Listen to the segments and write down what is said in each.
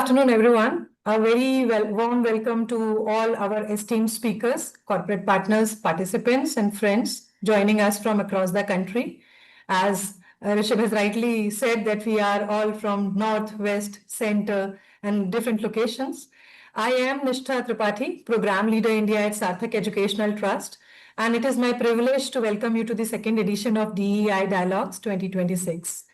afternoon, everyone. A very warm welcome to all our esteemed speakers, corporate partners, participants, and friends joining us from across the country. As Rishabh has rightly said, that we are all from north, west, center, and different locations. I am Nishtha Tripathi, Program Leader India at Sarthak Educational Trust, and it is my privilege to welcome you to the second edition of DEI Dialogues 2026.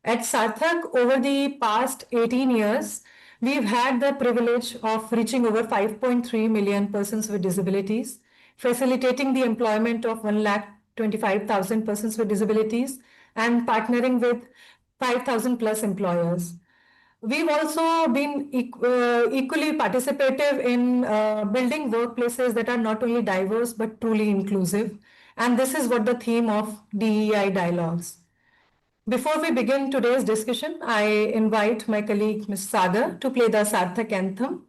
At Sarthak, over the past 18 years, we've had the privilege of reaching over 5.3 million persons with disabilities, facilitating the employment of 1,25,000 persons with disabilities, and partnering with 5,000 plus employers. We've also been equally participative in building workplaces that are not only diverse but truly inclusive. And this is what the theme of DEI dialogues. Before we begin today's discussion, I invite my colleague Ms. Sagar to play the Sarthak anthem,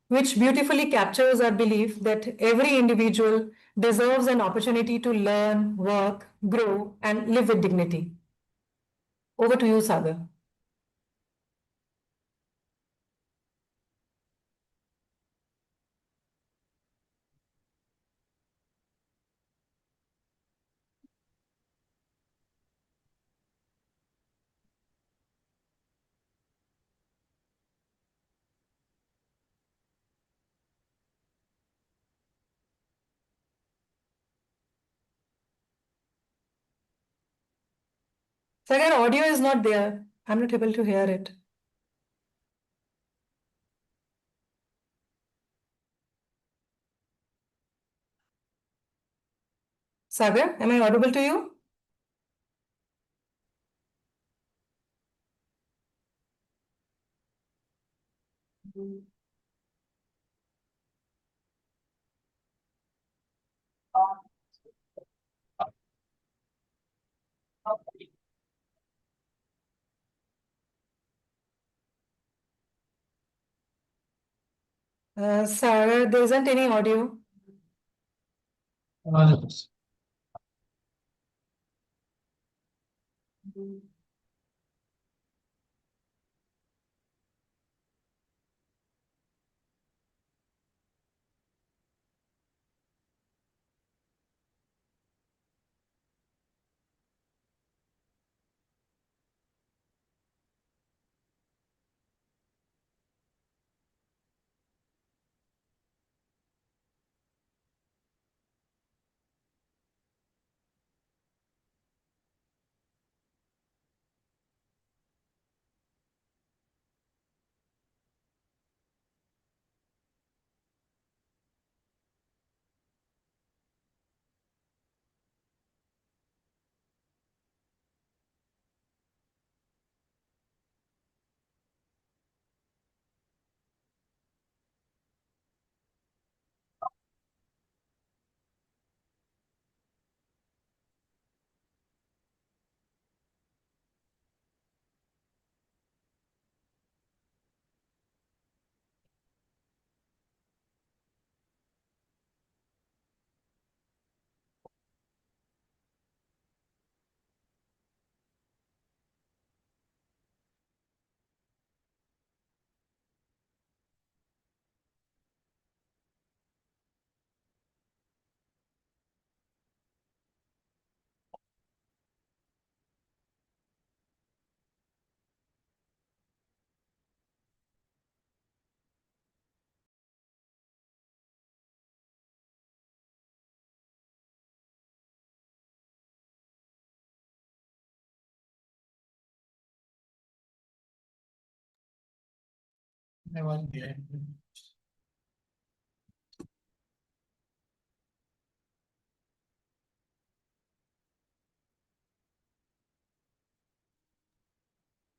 which beautifully captures our belief that every individual deserves an opportunity to learn, work, grow, and live with dignity. Over to you, Sagar. Sagar, audio is not there. I'm not able to hear it. Sagar, am I audible to you? Sagar, there isn't any audio.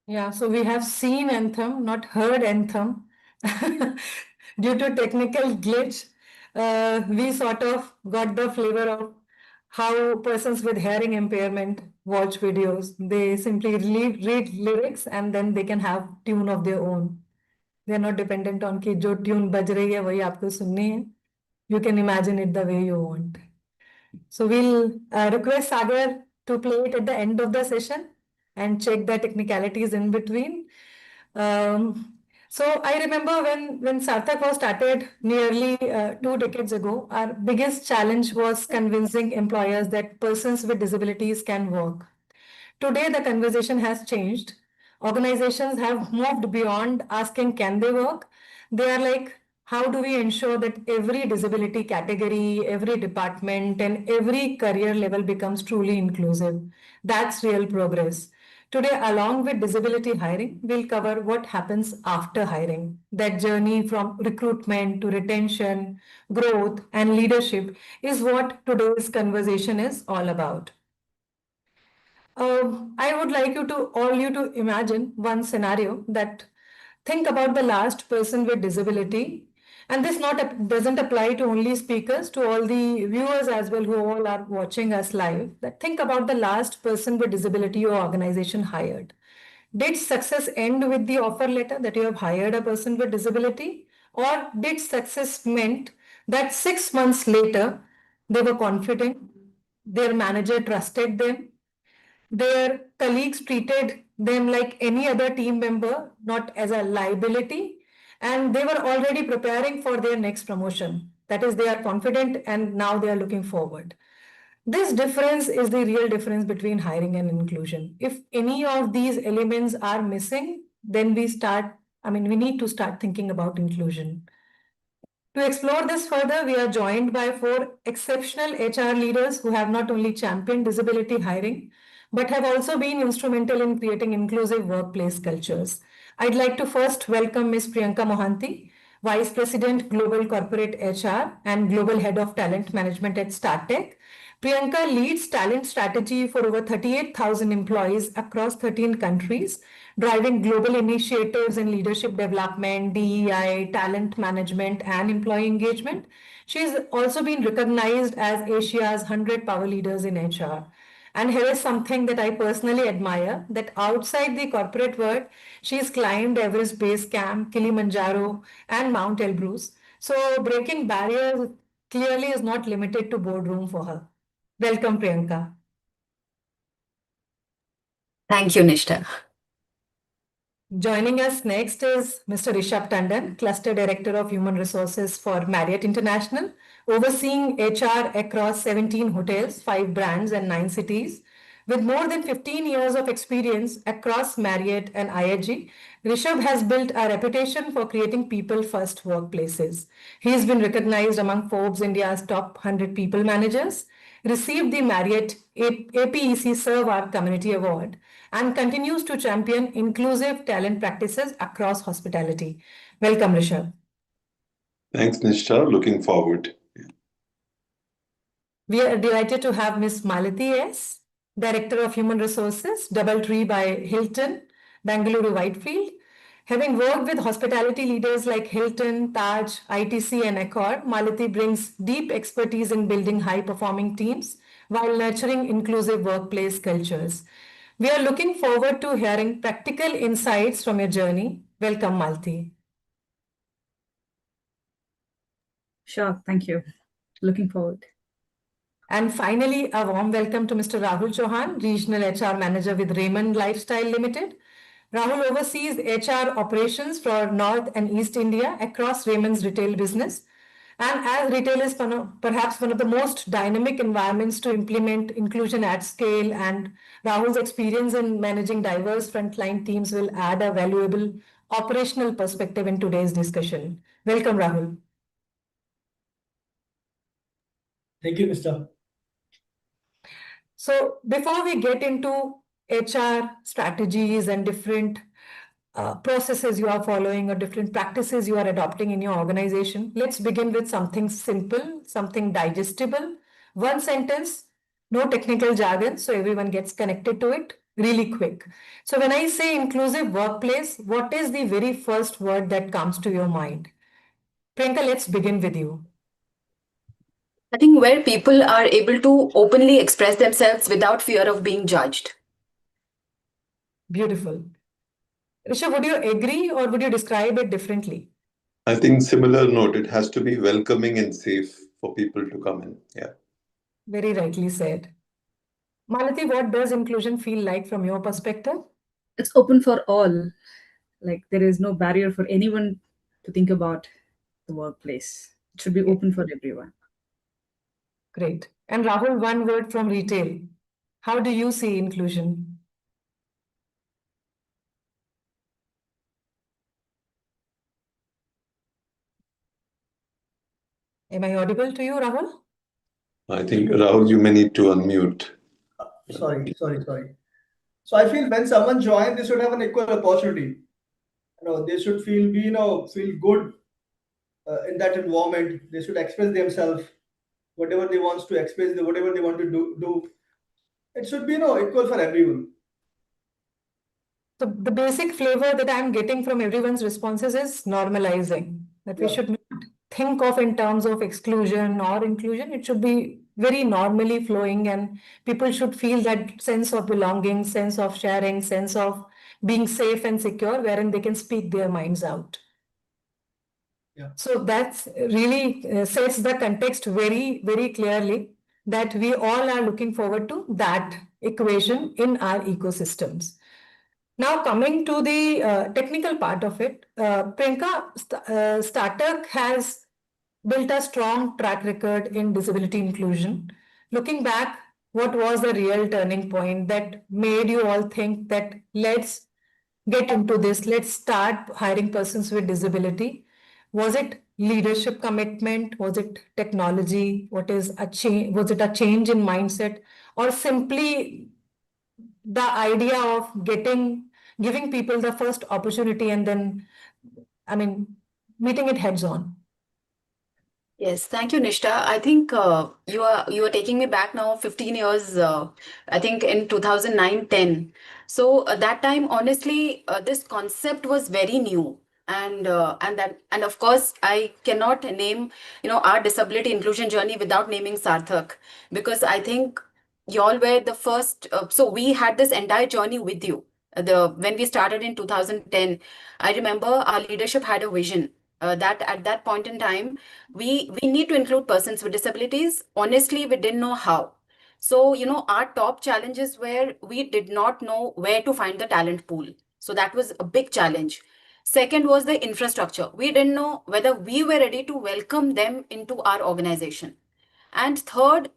Yeah, so we have seen anthem, not heard anthem. Due to technical glitch, we sort of got the flavor of how persons with hearing impairment watch videos. They simply read lyrics and then they can have tune of their own. They're not dependent on कि जो tune बज रही है वही आपको सुननी है. You can imagine it the way you want. So we'll request Sagar to play it at the end of the session and check the technicalities in between. Um, So I remember when Sarthak was started nearly 2 decades ago, our biggest challenge was convincing employers that persons with disabilities can work. Today, the conversation has changed. Organizations have moved beyond asking, can they work? They are like, how do we ensure that every disability category, every department, and every career level becomes truly inclusive? That's real progress. Today, along with disability hiring, we'll cover what happens after hiring. That journey from recruitment to retention, growth, and leadership is what today's conversation is all about. I would like you to imagine one scenario that think about the last person with disability, and this not doesn't apply to only speakers, to all the viewers as well who all are watching us live. That think about the last person with disability your organization hired. Did success end with the offer letter that you have hired a person with disability, or did success meant that 6 months later they were confident, their manager trusted them, their colleagues treated them like any other team member, not as a liability, and they were already preparing for their next promotion. That is, they are confident and now they are looking forward. This difference is the real difference between hiring and inclusion. If any of these elements are missing, then we need to start thinking about inclusion. To explore this further, we are joined by four exceptional HR leaders who have not only championed disability hiring, but have also been instrumental in creating inclusive workplace cultures. I'd like to first welcome Ms. Priyanka Mohanty, Vice President, Global Corporate HR and Global Head of Talent Management at Sarthak. Priyanka leads talent strategy for over 38,000 employees across 13 countries, driving global initiatives in leadership development, DEI, talent management, and employee engagement. She's also been recognized as Asia's 100 power leaders in HR. And here is something that I personally admire, that outside the corporate world, she's climbed Everest Base Camp, Kilimanjaro, and Mount Elbrus. So breaking barriers clearly is not limited to boardroom for her. Welcome, Priyanka. Thank you, Nishtha. Joining us next is Mr. Rishabh Tandon, Cluster Director of Human Resources for Marriott International, overseeing HR across 17 hotels, 5 brands, and 9 cities. With more than 15 years of experience across Marriott and IHG, Rishabh has built a reputation for creating people-first workplaces. He has been recognized among Forbes India's top 100 people managers, received the Marriott APEC Serve Our Community Award, and continues to champion inclusive talent practices across hospitality. Welcome, Rishabh. Thanks, Nishtha. Looking forward. We are delighted to have Ms. Malati S., Director of Human Resources, Doubletree by Hilton, Bangalore Whitefield. Having worked with hospitality leaders like Hilton, Taj, ITC, and Accor, Malati brings deep expertise in building high-performing teams while nurturing inclusive workplace cultures. We are looking forward to hearing practical insights from your journey. Welcome, Malati. Sure, thank you. Looking forward. And finally, a warm welcome to Mr. Rahul Chauhan, Regional HR Manager with Raymond Lifestyle Limited. Rahul oversees HR operations for North and East India across Raymond's retail business. And as retail is perhaps one of the most dynamic environments to implement inclusion at scale, and Rahul's experience in managing diverse frontline teams will add a valuable operational perspective in today's discussion. Welcome, Rahul. Thank you, Mr. So before we get into HR strategies and different processes you are following or different practices you are adopting in your organization, let's begin with something simple, something digestible. One sentence, no technical jargon, so everyone gets connected to it really quick. So when I say inclusive workplace, what is the very first word that comes to your mind? Priyanka, let's begin with you. I think where people are able to openly express themselves without fear of being judged. Beautiful. Rishabh, would you agree or would you describe it differently? I think similar note, it has to be welcoming and safe for people to come in. Yeah. Very rightly said. Malati, what does inclusion feel like from your perspective? It's open for all. Like there is no barrier for anyone to think about the workplace. It should be open for everyone. Great. And Rahul, one word from retail. How do you see inclusion? Am I audible to you, Rahul? I think, Rahul, you may need to unmute. Sorry. So I feel when someone joins, they should have an equal opportunity. They should feel good in that environment. They should express themselves, whatever they want to express, whatever they want to do. It should be, equal for everyone. So the basic flavor that I'm getting from everyone's responses is normalizing. That we Yeah. should not think of in terms of exclusion or inclusion. It should be very normally flowing, and people should feel that sense of belonging, sense of sharing, sense of being safe and secure, wherein they can speak their minds out. Yeah. So that's really sets the context very, very clearly that we all are looking forward to that equation in our ecosystems. Now, coming to the technical part of it, Priyanka, Sarthak has built a strong track record in disability inclusion. Looking back, what was the real turning point that made you all think that let's get into this, let's start hiring persons with disability? Was it leadership commitment? Was it technology? What is a change? Was it a change in mindset, or simply the idea of giving people the first opportunity and then, I mean, meeting it heads on? Yes, thank you, Nishta. I think you are taking me back now 15 years. I think in 2009-10. So that time, honestly, this concept was very new, and of course, I cannot name our disability inclusion journey without naming Sarthak, because I think y'all were the first. So we had this entire journey with you. The when we started in 2010, I remember our leadership had a vision that at that point in time we need to include persons with disabilities. Honestly, we didn't know how. So our top challenges were we did not know where to find the talent pool. So that was a big challenge. Second was the infrastructure. We didn't know whether we were ready to welcome them into our organization. And third,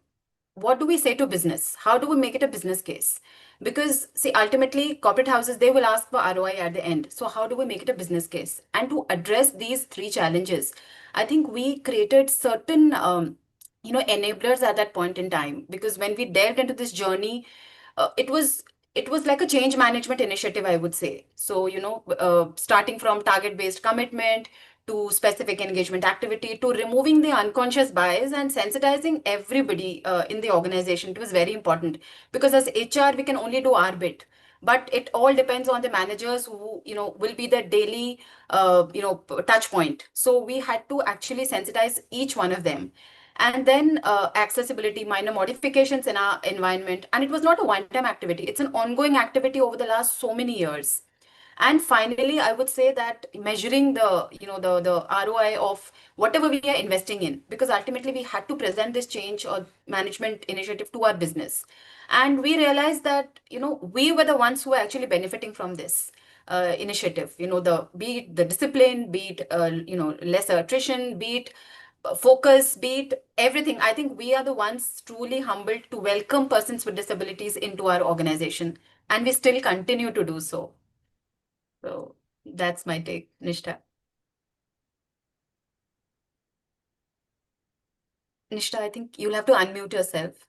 what do we say to business? How do we make it a business case? Because see, ultimately, corporate houses, they will ask for ROI at the end. So how do we make it a business case? And to address these three challenges, I think we created certain enablers at that point in time. Because when we delved into this journey, it was like a change management initiative, I would say. So starting from target based commitment to specific engagement activity to removing the unconscious bias and sensitizing everybody in the organization. It was very important, because as HR we can only do our bit, but it all depends on the managers who will be the daily touch point. So we had to actually sensitize each one of them. And then accessibility, minor modifications in our environment. And it was not a one-time activity. It's an ongoing activity over the last so many years. And finally, I would say that measuring the ROI of whatever we are investing in, because ultimately we had to present this change or management initiative to our business. And we realized that, we were the ones who were actually benefiting from this initiative, be it the discipline, be it, lesser attrition, be it focus, be it everything. I think we are the ones truly humbled to welcome persons with disabilities into our organization. And we still continue to do so. So that's my take, Nishta. Nishta, I think you'll have to unmute yourself.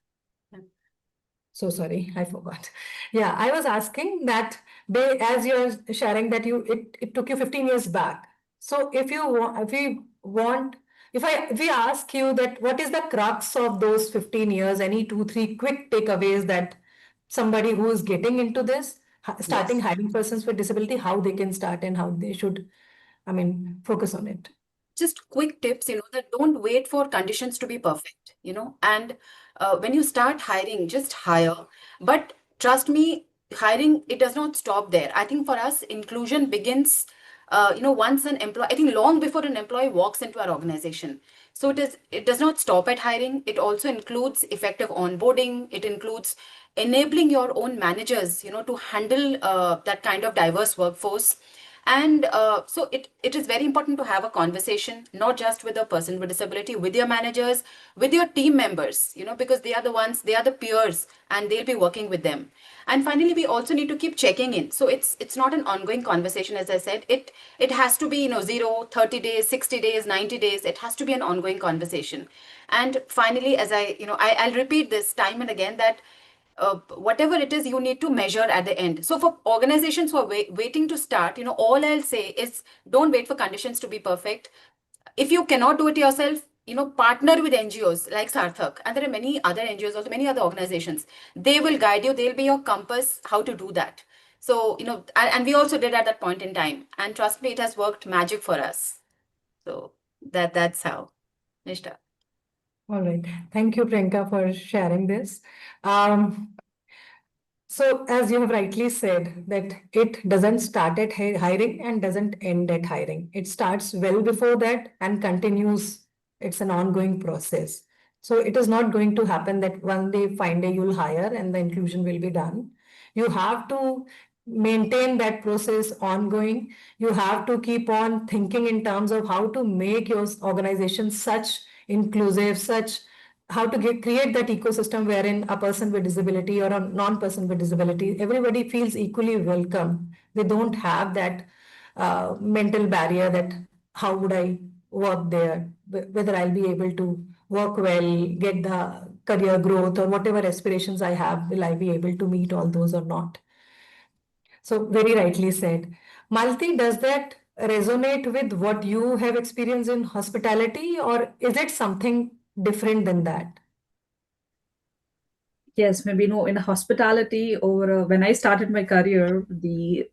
So sorry, I forgot. Yeah, I was asking that as you're sharing that it took you 15 years back. So if we ask you that what is the crux of those 15 years, any two, three quick takeaways that somebody who is getting into this, starting Yes. hiring persons with disability, how they can start and how they should, I mean, focus on it. Just quick tips, that don't wait for conditions to be perfect, and when you start hiring, just hire. But trust me, hiring, it does not stop there. I think for us, inclusion begins, once an employee, I think long before an employee walks into our organization. So it does not stop at hiring. It also includes effective onboarding. It includes enabling your own managers, to handle that kind of diverse workforce. And so it is very important to have a conversation, not just with a person with disability, with your managers, with your team members, because they are the ones, they are the peers, and they'll be working with them. And finally, we also need to keep checking in. So it's not an ongoing conversation, as I said. It has to be, 0, 30 days, 60 days, 90 days. It has to be an ongoing conversation. And finally, as I'll repeat this time and again, that whatever it is, you need to measure at the end. So for organizations who are waiting to start, all I'll say is, don't wait for conditions to be perfect. If you cannot do it yourself, partner with NGOs like Sarthak, and there are many other NGOs, also many other organizations. They will guide you. They'll be your compass how to do that. So, and we also did at that point in time. And trust me, it has worked magic for us. So that's how. Nishta. All right. Thank you, Priyanka, for sharing this. So, as you have rightly said, that it doesn't start at hiring and doesn't end at hiring. It starts well before that and continues. It's an ongoing process. So, it is not going to happen that one day, fine day, you'll hire and the inclusion will be done. You have to maintain that process ongoing. You have to keep on thinking in terms of how to make your organization such inclusive, such how to create that ecosystem wherein a person with disability or a non-person with disability, everybody feels equally welcome. They don't have that mental barrier that how would I work there, whether I'll be able to work well, get the career growth or whatever aspirations I have, will I be able to meet all those or not? So very rightly said. Malti, does that resonate with what you have experienced in hospitality, or is it something different than that? Yes, maybe in hospitality, over when I started my career, the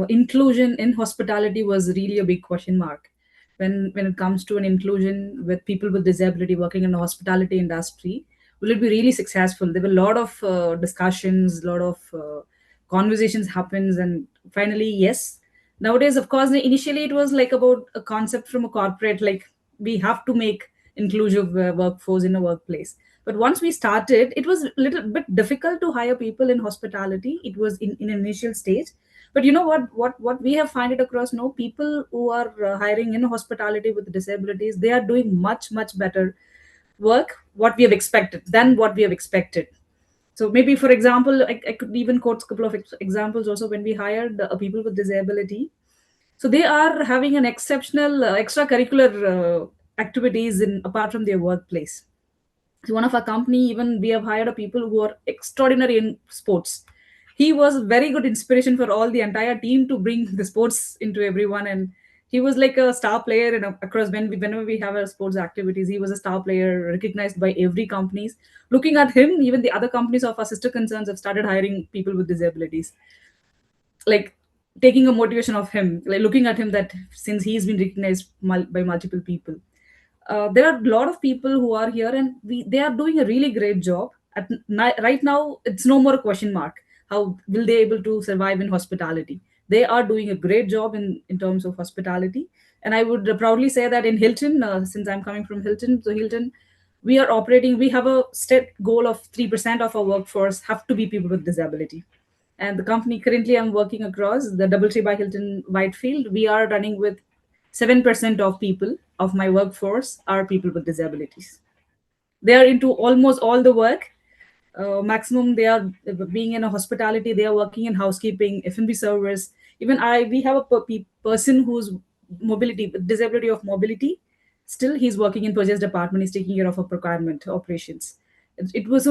inclusion in hospitality was really a big question mark. When it comes to an inclusion with people with disability working in the hospitality industry, will it be really successful? There were a lot of discussions, a lot of conversations happens, and finally, yes. Nowadays, of course, initially it was like about a concept from a corporate, like we have to make inclusive workforce in a workplace. But once we started, it was a little bit difficult to hire people in hospitality. It was in an initial stage. But you know what we have find it across, no, people who are hiring in hospitality with disabilities, they are doing much better work what we have expected than what we have expected. So maybe, for example, I could even quote a couple of examples also. When we hired people with disability, so they are having an exceptional extracurricular activities in apart from their workplace. So one of our company, even we have hired a people who are extraordinary in sports. He was very good inspiration for all the entire team to bring the sports into everyone, and he was like a star player across whenever we have our sports activities. He was a star player recognized by every companies. Looking at him, even the other companies of our sister concerns have started hiring people with disabilities, like taking a motivation of him, like looking at him, that since he's been recognized by multiple people. There are a lot of people who are here, and they are doing a really great job. Right now, it's no more a question mark. How will they able to survive in hospitality? They are doing a great job in terms of hospitality. And I would proudly say that in Hilton, since I'm coming from Hilton, so Hilton, we are operating, we have a set goal of 3% of our workforce have to be people with disability. And the company currently I'm working across, the Doubletree by Hilton Whitefield, we are running with 7% of people of my workforce are people with disabilities. They are into almost all the work. Maximum they are being in a hospitality, they are working in housekeeping, F&B service. Even we have a person who's mobility, disability of mobility. Still, he's working in purchase department. He's taking care of a procurement operations. It was,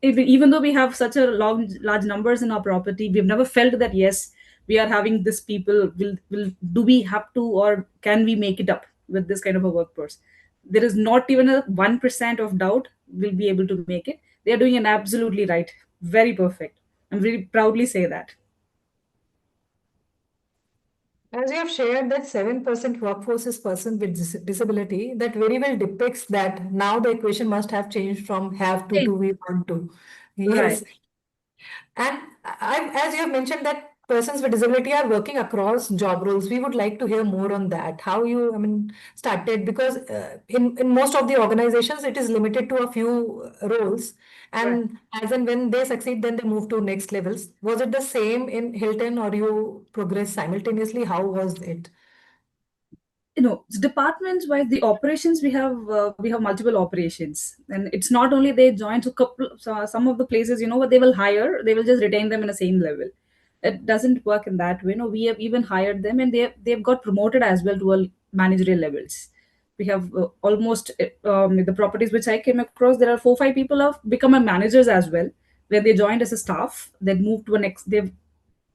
even though we have such a large numbers in our property, we've never felt that yes, we are having this people. Will do we have to, or can we make it up with this kind of a workforce? There is not even a 1% of doubt we'll be able to make it. They are doing an absolutely right, very perfect. I'm really proudly say that. As you have shared that 7% workforce is person with disability, that very well depicts that now the equation must have changed from have to we want to. Right. Yes. And as you have mentioned that persons with disability are working across job roles. We would like to hear more on that. How you, started, because in most of the organizations, it is limited to a few roles, and as and when they succeed, then they move to next levels. Was it the same in Hilton, or you progress simultaneously? How was it? Departments wise, the operations, we have multiple operations, and it's not only they join to couple. So some of the places, what they will hire, they will just retain them in the same level. It doesn't work in that way. No, we have even hired them, and they've got promoted as well to a managerial levels. We have almost the properties which I came across, there are 4 5 people have become a managers as well. When they joined as a staff, they moved to a next, they've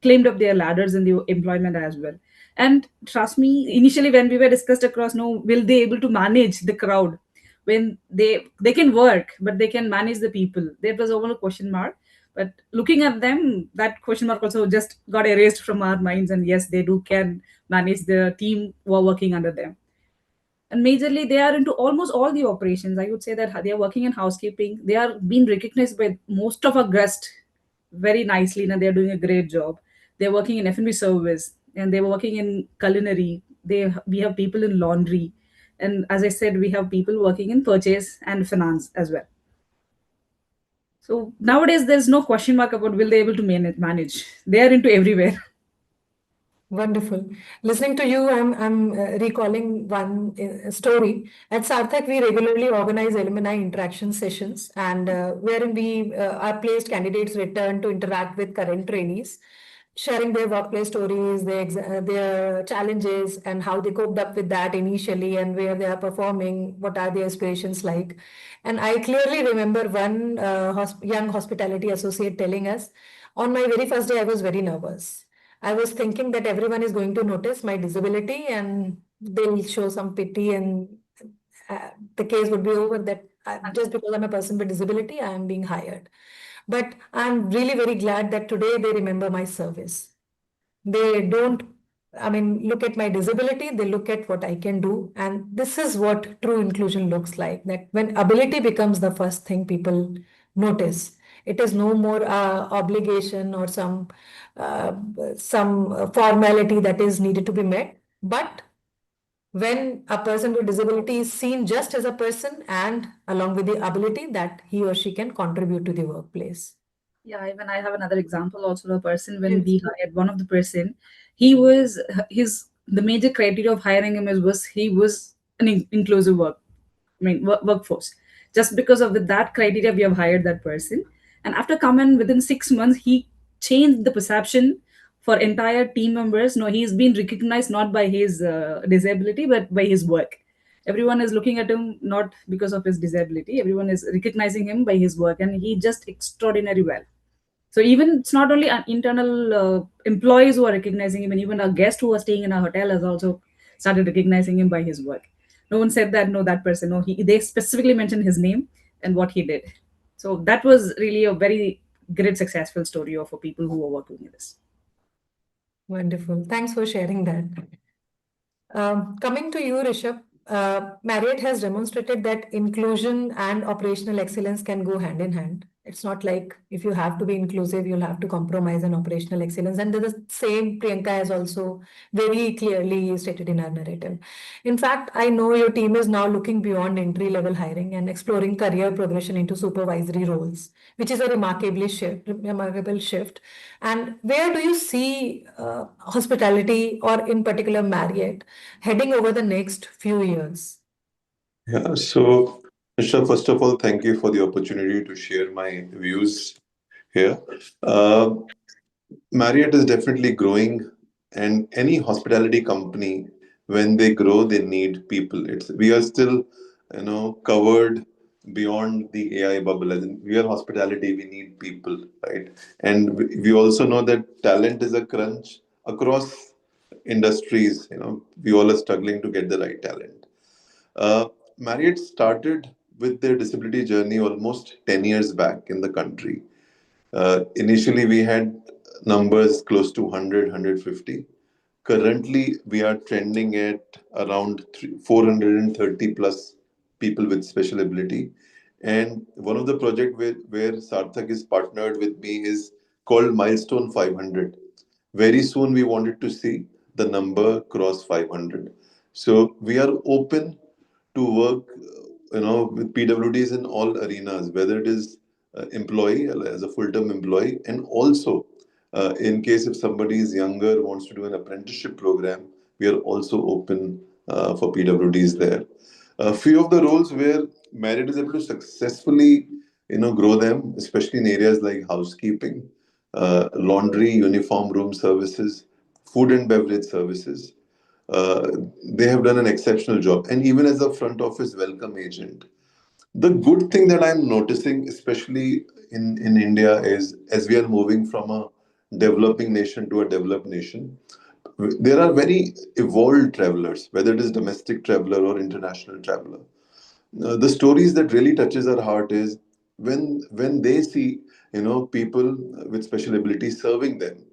claimed up their ladders in the employment as well. And trust me, initially when we were discussed across, no, will they able to manage the crowd when they can work, but they can manage the people? There was over a question mark. But looking at them, that question mark also just got erased from our minds. And yes, they do can manage the team who are working under them. And majorly they are into almost all the operations. I would say that they are working in housekeeping. They are being recognized by most of our guests very nicely, and they're doing a great job. They're working in F&B service, and they're working in culinary. We have people in laundry, and as I said, we have people working in purchase and finance as well. So nowadays there's no question mark about will they able to manage. They are into everywhere. Wonderful. Listening to you, I'm recalling one story. At Sarthak, we regularly organize alumni interaction sessions, and wherein we our placed candidates return to interact with current trainees, sharing their workplace stories, their challenges, and how they coped up with that initially, and where they are performing, what are their aspirations like. And I clearly remember one young hospitality associate telling us, on my very first day, I was very nervous. I was thinking that everyone is going to notice my disability and they'll show some pity, and the case would be over that just because I'm a person with disability, I am being hired. But I'm really very glad that today they remember my service. They don't, look at my disability, they look at what I can do. And this is what true inclusion looks like, that when ability becomes the first thing people notice, it is no more obligation or uh, some formality that is needed to be met. But when a person with disability is seen just as a person and along with the ability that he or she can contribute to the workplace. Yeah, even I have another example also of a person when Yes. we hired one of the person, he was his the major criteria of hiring him is was he was an inclusive workforce. Just because of that criteria, we have hired that person. And after coming within 6 months, he changed the perception for entire team members. No, he's been recognized not by his disability, but by his work. Everyone is looking at him not because of his disability. Everyone is recognizing him by his work, and he just extraordinary well. So even it's not only internal employees who are recognizing him, and even our guest who are staying in our hotel has also started recognizing him by his work. No one said that no, that person. No, they specifically mentioned his name and what he did. So that was really a very great successful story of people who are working in this. Wonderful. Thanks for sharing that. Coming to you, Rishabh, Marriott has demonstrated that inclusion and operational excellence can go hand in hand. It's not like if you have to be inclusive, you'll have to compromise on operational excellence. And the same Priyanka has also very clearly stated in her narrative. In fact, I know your team is now looking beyond entry level hiring and exploring career progression into supervisory roles, which is a remarkable shift. And where do you see hospitality, or in particular Marriott, heading over the next few years? Yeah, so Mishra, first of all, thank you for the opportunity to share my views here. Uh, Marriott is definitely growing, and any hospitality company, when they grow, they need people. It's we are still, covered beyond the AI bubble. As in, we are hospitality, we need people, right? And we also know that talent is a crunch across industries. We all are struggling to get the right talent. Uh, Marriott started with their disability journey almost 10 years back in the country. Initially, we had numbers close to 100, 150. Currently, we are trending at around 430 plus people with special ability. And one of the projects where Sarthak is partnered with me is called Milestone 500. Very soon, we wanted to see the number cross 500. So we are open to work, with PWDs in all arenas, whether it is employee as a full-term employee, and also in case if somebody is younger wants to do an apprenticeship program, we are also open for PWDs there. A few of the roles where Marriott is able to successfully, grow them, especially in areas like housekeeping, laundry, uniform room services, food and beverage services. Uh, they have done an exceptional job. And even as a front office welcome agent, the good thing that I'm noticing, especially in India, is as we are moving from a developing nation to a developed nation, there are very evolved travelers, whether it is domestic traveler or international traveler. The stories that really touches our heart is when they see people with special abilities serving them,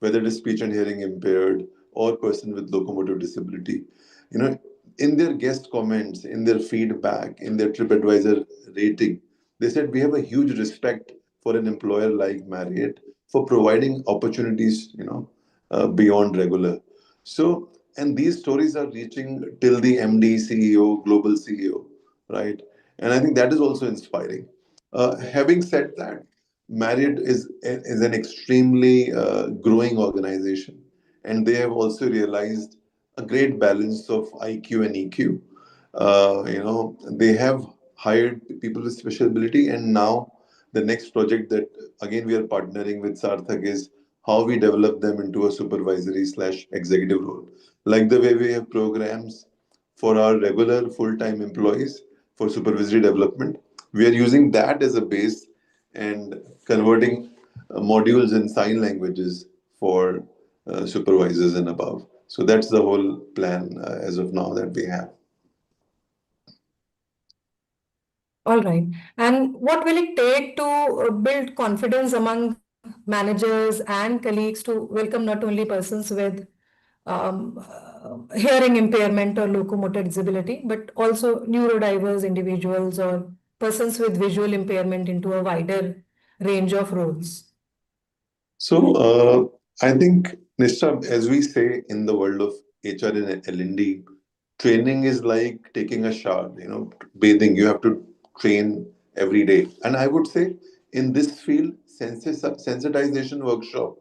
whether it is speech and hearing impaired or person with locomotor disability, you know in their guest comments, in their feedback, in their TripAdvisor rating, they said we have a huge respect for an employer like Marriott for providing opportunities, beyond regular. So, and these stories are reaching till the MD, CEO, global CEO, right? And I think that is also inspiring. Having said that, Marriott is an extremely growing organization, and they have also realized a great balance of IQ and EQ. They have hired people with special ability, and now the next project that again we are partnering with Sarthak is how we develop them into a supervisory slash executive role. Like the way we have programs for our regular full-time employees for supervisory development, we are using that as a base and converting modules in sign languages for supervisors and above. So that's the whole plan as of now that we have. All right. And what will it take to build confidence among managers and colleagues to welcome not only persons with hearing impairment or locomotor disability, but also neurodiverse individuals or persons with visual impairment into a wider range of roles? So I think, Nishta, as we say in the world of HR and L&D, training is like taking a shower, bathing. You have to train every day. And I would say in this field, sensitization workshop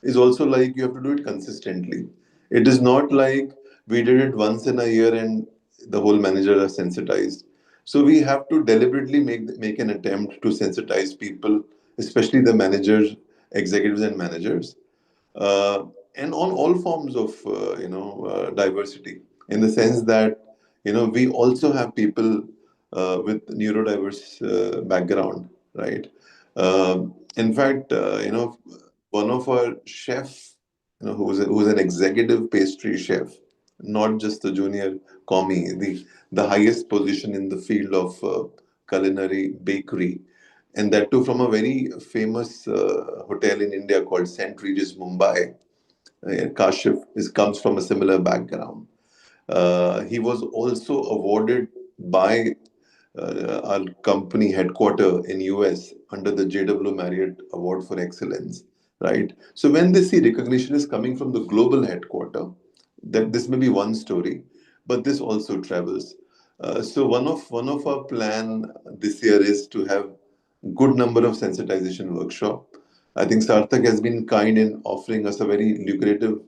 is also like you have to do it consistently. It is not like we did it once in a year and the whole manager are sensitized. So we have to deliberately make an attempt to sensitize people, especially the managers, executives and managers, uh, and on all forms of diversity, in the sense that we also have people with neurodiverse background, right? In fact, one of our chef, who's an executive pastry chef, not just a junior commie, the highest position in the field of culinary bakery, and that too from a very famous hotel in India called St. Regis Mumbai. Kashif comes from a similar background. He was also awarded by our company headquarter in US under the JW Marriott Award for Excellence, right? So when they see recognition is coming from the global headquarter, that this may be one story, but this also travels. So one of our plan this year is to have good number of sensitization workshop. I think Sarthak has been kind in offering us a very lucrative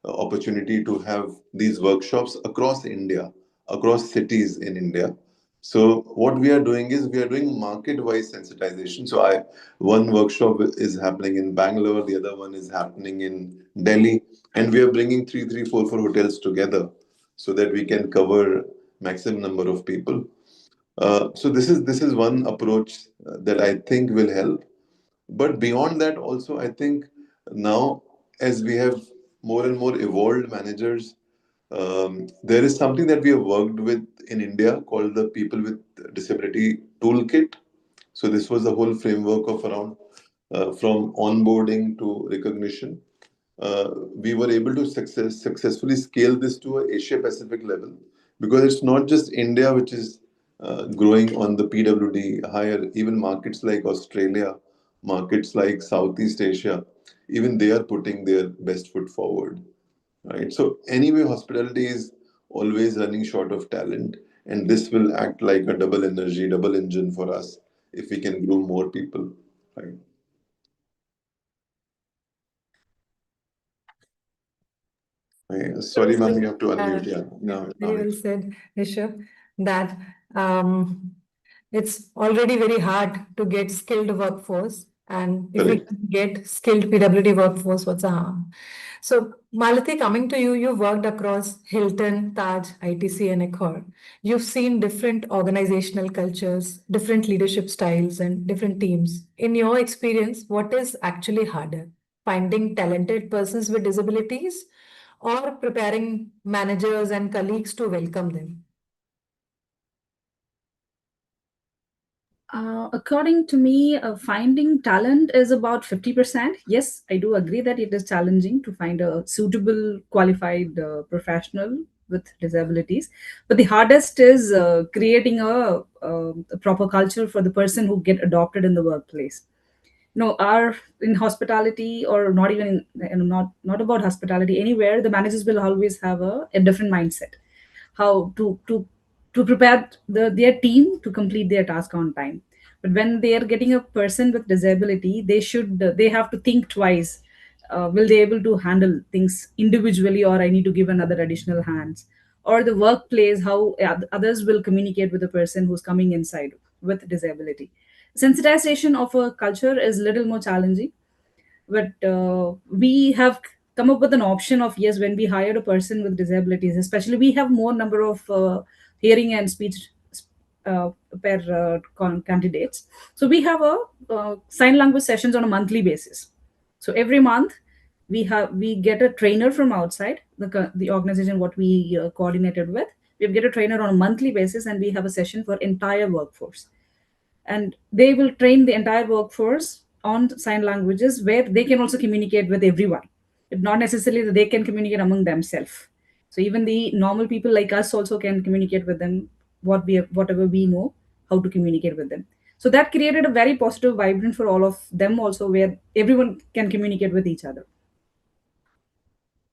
opportunity to have these workshops across India, across cities in India. So what we are doing is we are doing market-wise sensitization. So one workshop is happening in Bangalore, the other one is happening in Delhi, and we are bringing four hotels together so that we can cover maximum number of people. So this is one approach that I think will help. But beyond that, also I think now as we have more and more evolved managers, there is something that we have worked with in India called the People with Disability Toolkit. So this was the whole framework of around from onboarding to recognition. We were able to successfully scale this to a Asia Pacific level, because it's not just India which is growing on the PWD higher. Even markets like Australia markets like Southeast Asia, even they are putting their best foot forward, right? So anyway, hospitality is always running short of talent, and this will act like a double energy, double engine for us if we can groom more people, right? Sorry, ma'am, you have to unmute. Yeah, no, Very well said, Rishabh, that it's already very hard to get skilled workforce. And if we correct. can get skilled PWD workforce, what's the harm? So, Malati, coming to you, you've worked across Hilton, Taj, ITC, and Accor. You've seen different organizational cultures, different leadership styles, and different teams. In your experience, what is actually harder? Finding talented persons with disabilities or preparing managers and colleagues to welcome them? According to me, finding talent is about 50%. Yes, I do agree that it is challenging to find a suitable, qualified professional with disabilities. But the hardest is creating a proper culture for the person who get adopted in the workplace. No, our in hospitality, or not even not about hospitality, anywhere the managers will always have a different mindset, how to prepare their team to complete their task on time. But when they are getting a person with disability, they have to think twice. Will they able to handle things individually, or I need to give another additional hands? Or the workplace, how others will communicate with the person who's coming inside with disability. Sensitization of a culture is little more challenging, but we have come up with an option of, yes, when we hire a person with disabilities, especially we have more number of hearing and speech uh, per candidates. So we have a sign language sessions on a monthly basis. So every month we get a trainer from outside the organization what we coordinated with. We get a trainer on a monthly basis, and we have a session for entire workforce, and they will train the entire workforce on sign languages where they can also communicate with everyone. It's not necessarily that they can communicate among themselves. So even the normal people like us also can communicate with them, whatever we know how to communicate with them. So that created a very positive vibrant for all of them also, where everyone can communicate with each other.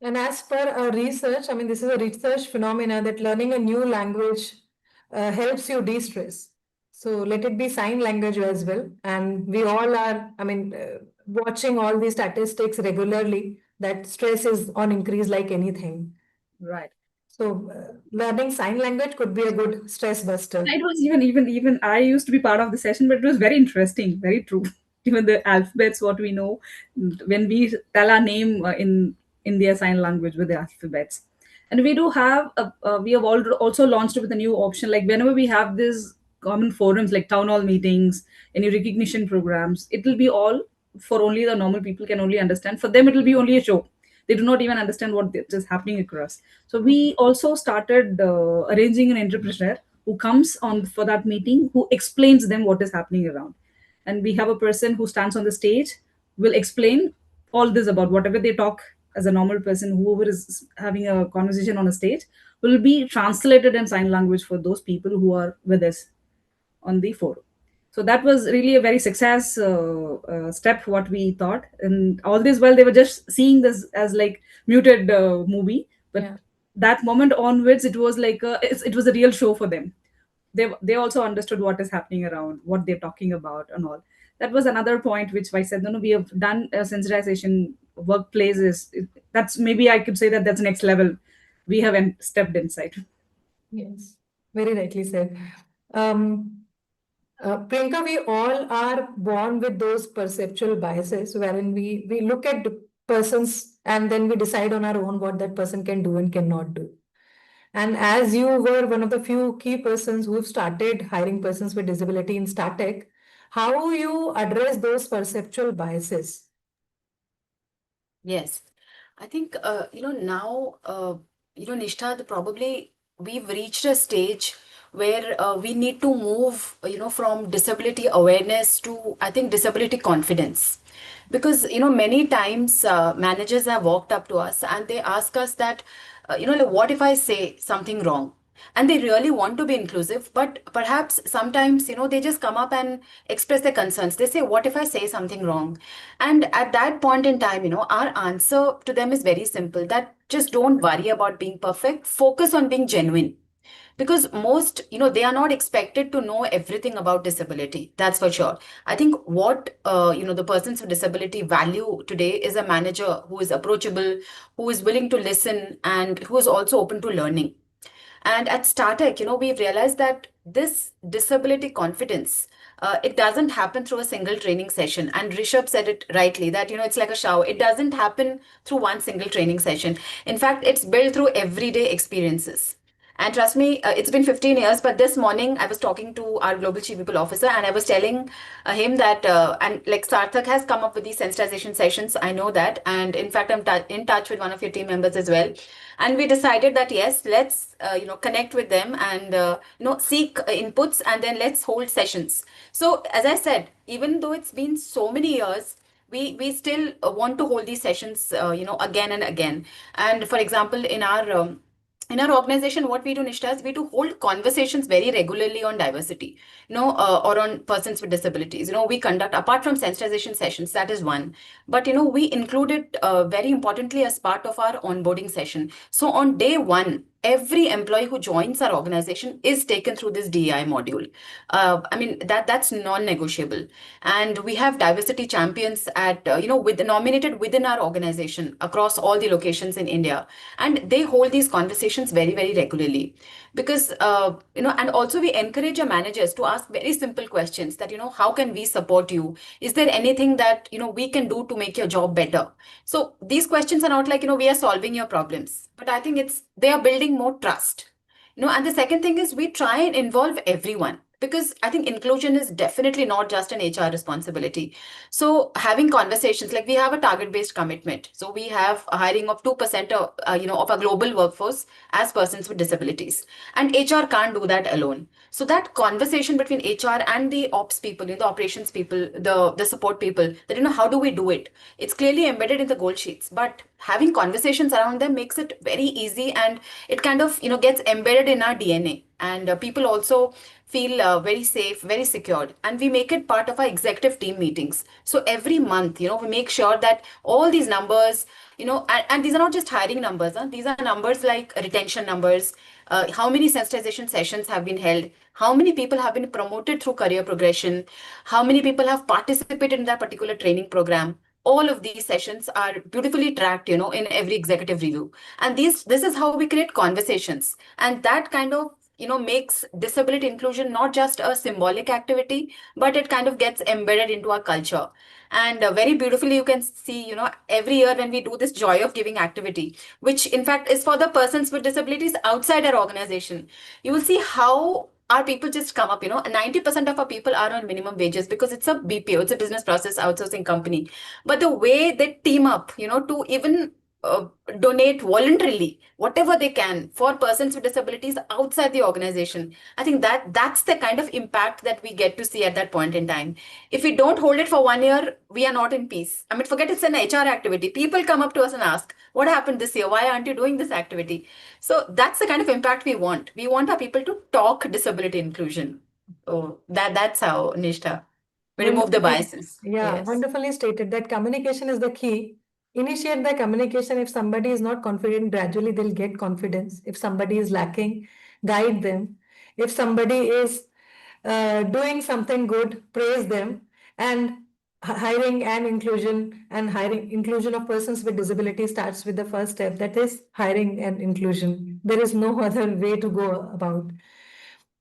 And as per research, I mean, this is a research phenomena that learning a new language helps you de-stress. So let it be sign language as well. And we all are, I mean, watching all these statistics regularly, that stress is on increase like anything. Right. So learning sign language could be a good stress buster. It was even I used to be part of the session, but it was very interesting, very true. Even the alphabets, what we know, when we tell our name in their sign language with the alphabets. And we do have we have also launched with a new option, like whenever we have these common forums like town hall meetings, any recognition programs, it will be all for only the normal people can only understand. For them, it will be only a show. They do not even understand what is happening across. So we also started arranging an interpreter who comes on for that meeting, who explains them what is happening around. And we have a person who stands on the stage, will explain all this about whatever they talk as a normal person. Whoever is having a conversation on a stage will be translated in sign language for those people who are with us on the forum. So that was really a very success step what we thought. And all this while they were just seeing this as like muted movie, but Yeah. that moment onwards it was like it was a real show for them. They also understood what is happening around, what they're talking about and all. That was another point which I said, no, we have done sensitization workplaces. That's, maybe I could say that that's next level we have stepped inside. Yes, very rightly said. Um, Priyanka, we all are born with those perceptual biases wherein we look at the persons and then we decide on our own what that person can do and cannot do. And as you were one of the few key persons who have started hiring persons with disability in Startech, how you address those perceptual biases? Yes, I think now Nishtha, probably we've reached a stage where we need to move from disability awareness to, I think, disability confidence, because many times managers have walked up to us and they ask us that like, what if I say something wrong? and they really want to be inclusive, but perhaps sometimes, they just come up and express their concerns. They say, what if I say something wrong? And at that point in time, our answer to them is very simple, that just don't worry about being perfect, focus on being genuine. Because most, they are not expected to know everything about disability, that's for sure. I think what the persons with disability value today is a manager who is approachable, who is willing to listen, and who is also open to learning. And at Startech, we've realized that this disability confidence, it doesn't happen through a single training session. And Rishabh said it rightly that, it's like a shower. It doesn't happen through one single training session. In fact, it's built through everyday experiences. And trust me, it's been 15 years, but this morning I was talking to our Global Chief People Officer and I was telling him that, and like Sarthak has come up with these sensitization sessions, I know that. And in fact, I'm in touch with one of your team members as well. And we decided that, yes, let's, connect with them and, seek inputs, and then let's hold sessions. So as I said, even though it's been so many years, we still want to hold these sessions, again and again. And for example, in our organization, what we do, Nishta, is we do hold conversations very regularly on diversity, or on persons with disabilities. We conduct, apart from sensitization sessions, that is one. But, we include it very importantly as part of our onboarding session. So on day one, every employee who joins our organization is taken through this DEI module. I mean, that's non-negotiable. And we have diversity champions at, nominated within our organization across all the locations in India. And they hold these conversations very, very regularly. Because, and also we encourage our managers to ask very simple questions that, how can we support you? Is there anything that, we can do to make your job better? So these questions are not like, we are solving your problems, but I think they are building more trust. And the second thing is we try and involve everyone, because I think inclusion is definitely not just an HR responsibility. So having conversations, like we have a target-based commitment. So we have a hiring of 2% of our global workforce as persons with disabilities. And HR can't do that alone. So that conversation between HR and the ops people, the operations people, the support people, that, how do we do it? It's clearly embedded in the goal sheets, but having conversations around them makes it very easy, and it kind of, gets embedded in our DNA. And people also feel very safe, very secured. And we make it part of our executive team meetings. So every month, we make sure that all these numbers, and these are not just hiring numbers, huh? These are numbers like retention numbers, how many sensitization sessions have been held, how many people have been promoted through career progression, how many people have participated in that particular training program. All of these sessions are beautifully tracked, in every executive review. And this is how we create conversations. And that kind of, makes disability inclusion not just a symbolic activity, but it kind of gets embedded into our culture. And very beautifully, you can see, every year when we do this Joy of Giving activity, which in fact is for the persons with disabilities outside our organization, you will see how our people just come up. 90% of our people are on minimum wages because it's a BPO, it's a business process outsourcing company. But the way they team up, to even donate voluntarily whatever they can for persons with disabilities outside the organization, I think that's the kind of impact that we get to see at that point in time. If we don't hold it for 1 year, we are not in peace. I mean, forget it's an HR activity. People come up to us and ask, what happened this year? Why aren't you doing this activity? So that's the kind of impact we want. We want our people to talk disability inclusion. So that's how, Nishta, we remove the Wonderfully, biases. yeah, Yes. wonderfully stated that communication is the key. Initiate the communication. If somebody is not confident, gradually they'll get confidence. If somebody is lacking, guide them. If somebody is doing something good, praise them. And hiring and hiring inclusion of persons with disability starts with the first step, that is hiring and inclusion. There is no other way to go about.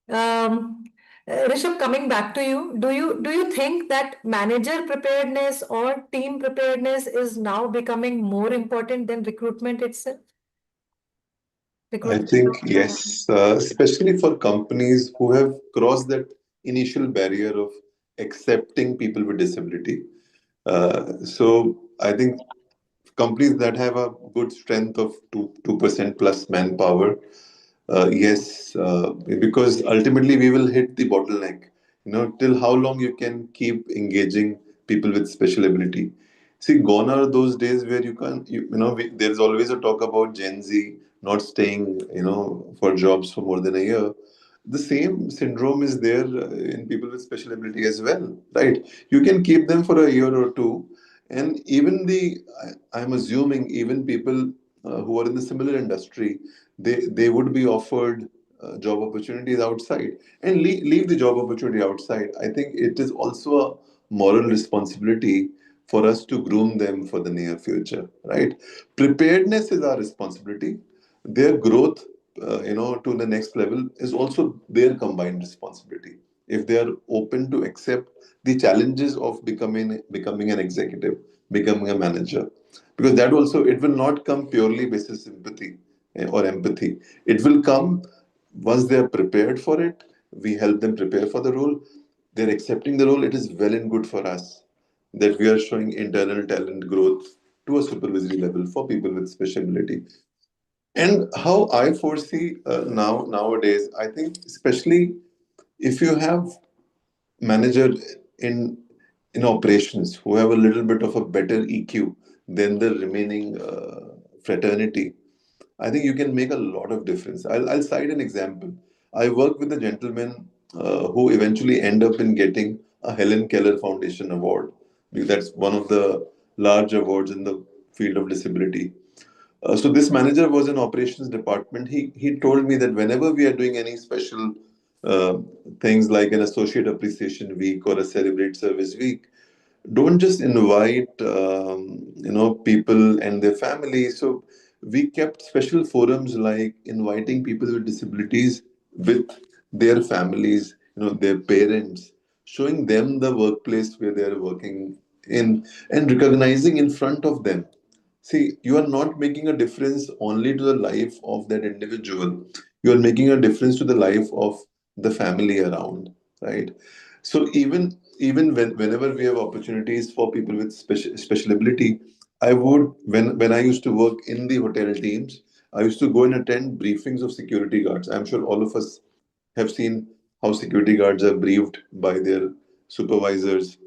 Um, Rishabh, coming back to you, do you think that manager preparedness or team preparedness is now becoming more important than recruitment itself? I Recruitment. think yes, especially for companies who have crossed that initial barrier of accepting people with disability. So I think companies that have a good strength of 2% plus manpower, yes, because ultimately we will hit the bottleneck. Till how long you can keep engaging people with special ability. See, gone are those days where you can, there's always a talk about Gen Z not staying, for jobs for more than a year. The same syndrome is there in people with special ability as well, right? You can keep them for a year or two, and even I'm assuming even people who are in the similar industry, they would be offered job opportunities outside, and leave the job opportunity outside. I think it is also a moral responsibility for us to groom them for the near future, right? Preparedness is our responsibility. Their growth, to the next level is also their combined responsibility. If they are open to accept the challenges of becoming an executive, becoming a manager, because that also, it will not come purely basis sympathy or empathy. It will come once they are prepared for it. We help them prepare for the role. They're accepting the role. It is well and good for us that we are showing internal talent growth to a supervisory level for people with special ability. And how I foresee nowadays, I think especially if you have manager in operations who have a little bit of a better EQ than the remaining fraternity, I think you can make a lot of difference. I'll cite an example. I work with a gentleman who eventually end up in getting a Helen Keller Foundation Award, because that's one of the large awards in the field of disability. So this manager was in operations department. He told me that whenever we are doing any special uh, things like an associate appreciation week or a celebrate service week, don't just invite people and their families. So we kept special forums like inviting people with disabilities with their families, their parents, showing them the workplace where they are working in, and recognizing in front of them. See, you are not making a difference only to the life of that individual. You are making a difference to the life of the family around, right? So even whenever we have opportunities for people with special ability, I would, when I used to work in the hotel teams, I used to go and attend briefings of security guards. I'm sure all of us have seen how security guards are briefed by their supervisors,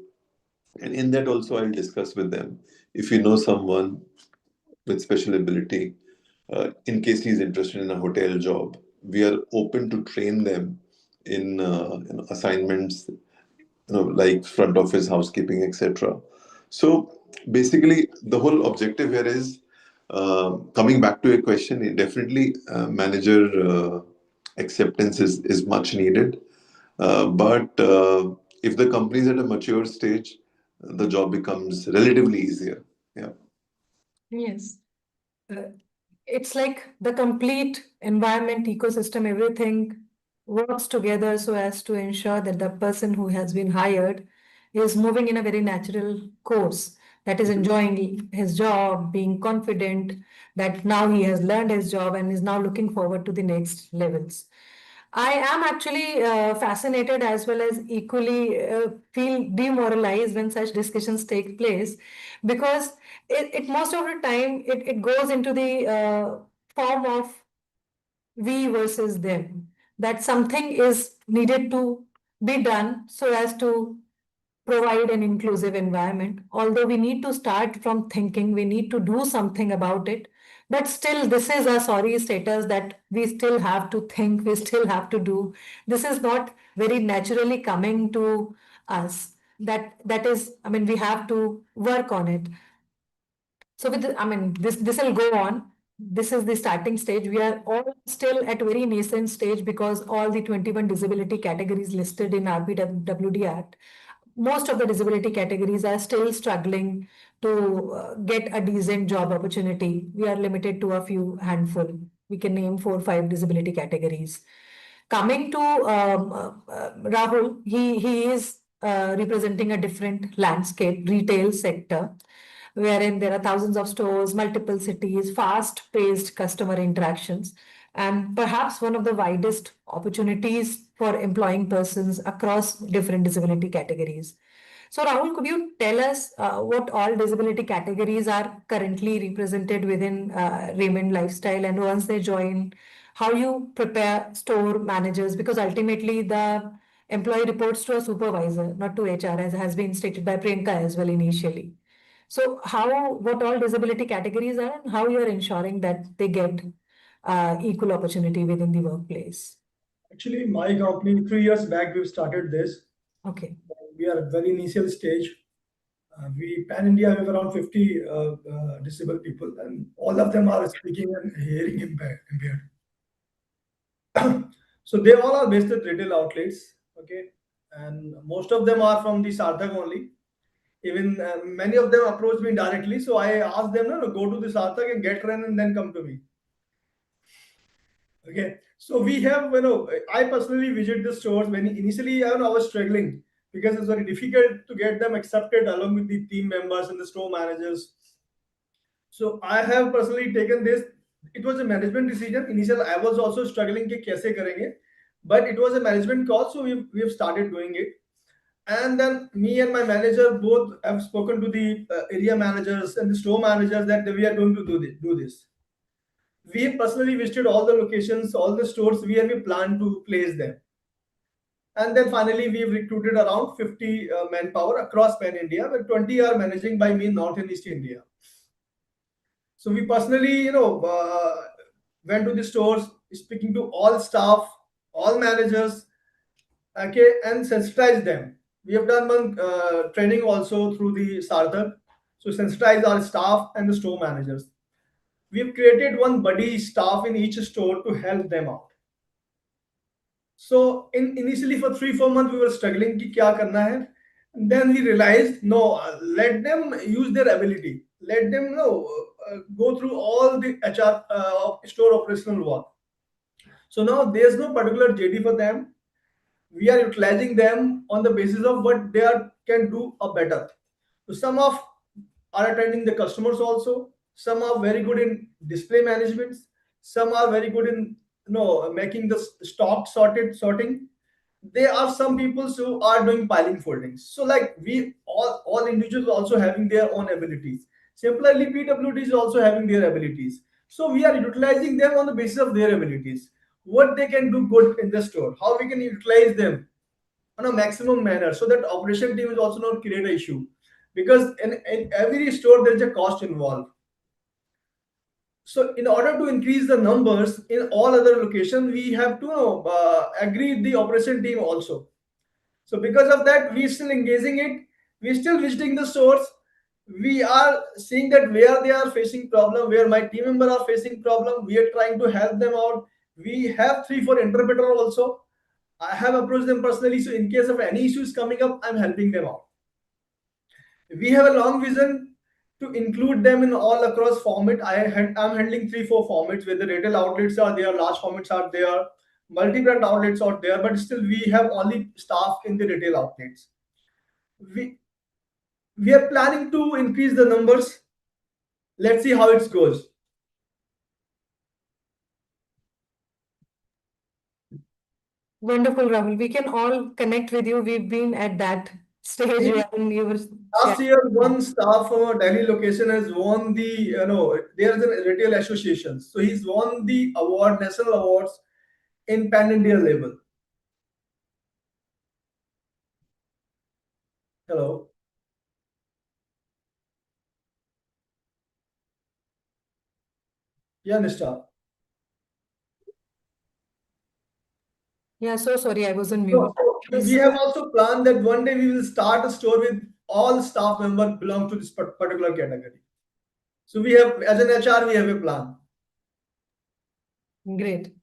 and in that also I'll discuss with them. If you know someone with special ability, in case he's interested in a hotel job, we are open to train them in, assignments, like front office, housekeeping, etc. So basically, the whole objective here is, coming back to your question. Definitely, manager acceptance is much needed. But if the company is at a mature stage, the job becomes relatively easier. Yeah. Yes. Uh, it's like the complete environment, ecosystem, everything works together so as to ensure that the person who has been hired is moving in a very natural course, that is enjoying his job, being confident that now he has learned his job and is now looking forward to the next levels. I am actually fascinated as well as equally feel demoralized when such discussions take place, because it most of the time it goes into the form of we versus them, that something is needed to be done so as to provide an inclusive environment. Although we need to start from thinking, we need to do something about it. But still, this is a sorry status that we still have to think, we still have to do. This is not very naturally coming to us. That is, I mean, we have to work on it. So with I mean, this will go on. This is the starting stage. We are all still at very nascent stage because all the 21 disability categories listed in RBWD Act, most of the disability categories are still struggling to get a decent job opportunity. We are limited to a few handful. We can name 4 or 5 disability categories. Coming to Rahul, he is representing a different landscape, retail sector, wherein there are thousands of stores, multiple cities, fast-paced customer interactions, and perhaps one of the widest opportunities for employing persons across different disability categories. So, Rahul, could you tell us what all disability categories are currently represented within Raymond Lifestyle, and once they join, how you prepare store managers? Because ultimately, the employee reports to a supervisor, not to HR, as has been stated by Priyanka as well initially. So, what all disability categories are, and how you are ensuring that they get equal opportunity within the workplace? Actually, my company 3 years back we've started this. Okay. We are at very initial stage. We pan India we have around 50 disabled people, and all of them are speaking and hearing impaired. So they all are based at retail outlets, okay, and most of them are from the Sarthak only. Even many of them approach me directly, so I ask them, no, no, go to the Sarthak and get trained and then come to me. Okay, so we have, I personally visit the stores when initially I was struggling because it's very difficult to get them accepted along with the team members and the store managers. So I have personally taken this. It was a management decision. Initially, I was also struggling कि कैसे करेंगे, but it was a management call, so we have started doing it. And then me and my manager both have spoken to the area managers and the store managers that we are going to do this. We have personally visited all the locations, all the stores where we plan to place them. And then finally, we have recruited around 50 manpower across Pan India, where 20 are managing by me in North and East India. So we personally, went to the stores, speaking to all staff, all managers, okay, and sensitize them. We have done one training also through the Sarthak, so sensitize our staff and the store managers. We have created one buddy staff in each store to help them out. So initially for 3 4 months we were struggling कि क्या करना है. And then we realized no, let them use their ability. Let them go through all the HR store operational work. So now there's no particular JD for them. We are utilizing them on the basis of what they can do a better. So some of are attending the customers also. Some are very good in display management. Some are very good in making the stock sorting. There are some people who are doing piling foldings. So like we all individuals also having their own abilities. Similarly, PWD is also having their abilities. So we are utilizing them on the basis of their abilities. What they can do good in the store, how we can utilize them on a maximum manner so that operation team is also not create an issue, because in every store there is a cost involved. So in order to increase the numbers in all other locations, we have to agree the operation team also. So because of that, we still engaging it, we still visiting the stores, we are seeing that where they are facing problem, where my team member are facing problem, we are trying to help them out. We have 3 4 interpreter also. I have approached them personally, so in case of any issues coming up, I'm helping them out. We have a long vision to include them in all across format. I'm handling 3 4 formats where the retail outlets are there, large formats are there, multi-brand outlets are there, but still we have only staff in the retail outlets. We are planning to increase the numbers. Let's see how it goes. Wonderful, Rahul. We can all connect with you. We've been at that stage when you were Last year, one staff from a Delhi location has won the, there's a retail association. So he's won the award, national awards in Pan India level. Hello. Yeah, Nishta. Yeah, so sorry, I was on mute. We have also planned that one day we will start a store with all staff members belong to this particular category. So we have, as an HR, we have a plan. Great.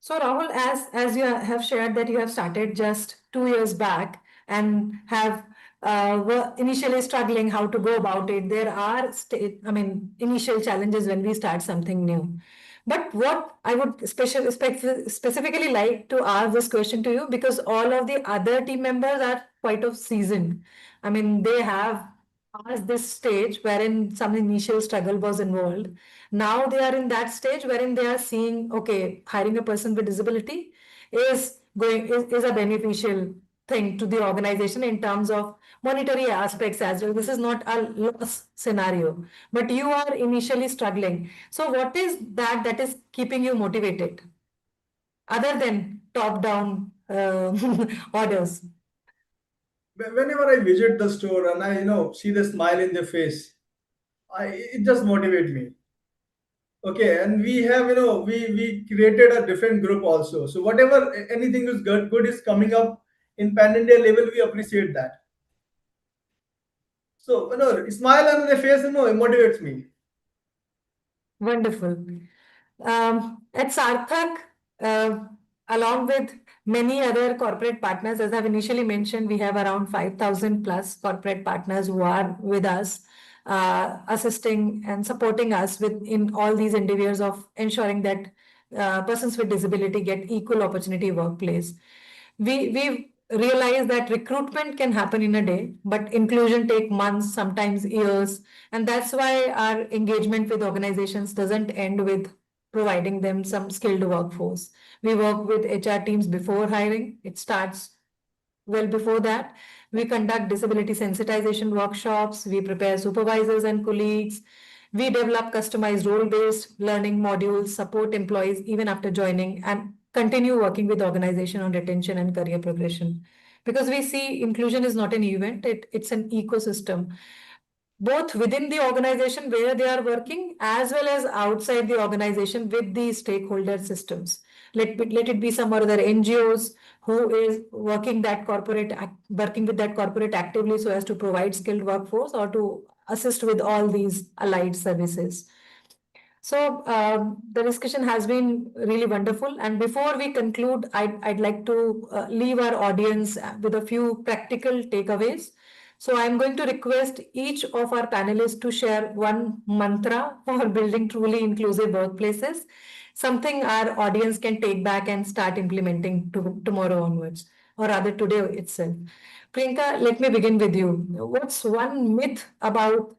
So Rahul, as you have shared that you have started just 2 years back and have were initially struggling how to go about it. There are initial challenges when we start something new. But what I would specifically like to ask this question to you, because all of the other team members are quite of seasoned. I mean, they have past this stage wherein some initial struggle was involved. Now they are in that stage wherein they are seeing, okay, hiring a person with disability is a beneficial thing to the organization in terms of monetary aspects as well. This is not a loss scenario, but you are initially struggling. So what is that is keeping you motivated other than top-down orders? Whenever I visit the store and I see the smile in their face, it just motivates me. Okay, and we have, we created a different group also. So whatever anything is good is coming up in pan India level, we appreciate that. So smile on the face, it motivates me. Wonderful. At Sarthak, uh, along with many other corporate partners, as I've initially mentioned, we have around 5,000 plus corporate partners who are with us, assisting and supporting us with in all these endeavors of ensuring that persons with disability get equal opportunity workplace. We realize that recruitment can happen in a day, but inclusion take months, sometimes years, and that's why our engagement with organizations doesn't end with providing them some skilled workforce. We work with HR teams before hiring. It starts well before that. We conduct disability sensitization workshops, we prepare supervisors and colleagues, we develop customized role-based learning modules, support employees even after joining, and continue working with organization on retention and career progression. Because we see inclusion is not an event, it's an ecosystem both within the organization where they are working as well as outside the organization with the stakeholder systems. Let it be some other NGOs who is working with that corporate actively so as to provide skilled workforce or to assist with all these allied services. So the discussion has been really wonderful. And before we conclude, I'd like to leave our audience with a few practical takeaways. So I'm going to request each of our panelists to share one mantra for building truly inclusive workplaces, something our audience can take back and start implementing tomorrow onwards, or rather today itself. Priyanka, let me begin with you. What's one myth about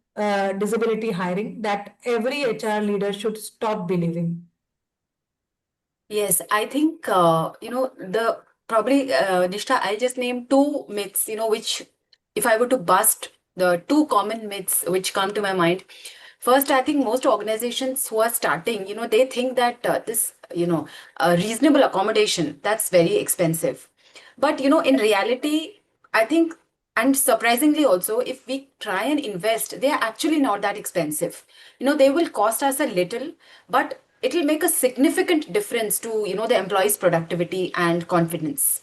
disability hiring that every HR leader should stop believing? Yes, I think the probably Nishta, I just named two myths, which if I were to bust the two common myths which come to my mind. First, I think most organizations who are starting, they think that this, reasonable accommodation, that's very expensive. But in reality, I think, and surprisingly also, if we try and invest, they are actually not that expensive. They will cost us a little, but it will make a significant difference to the employees' productivity and confidence.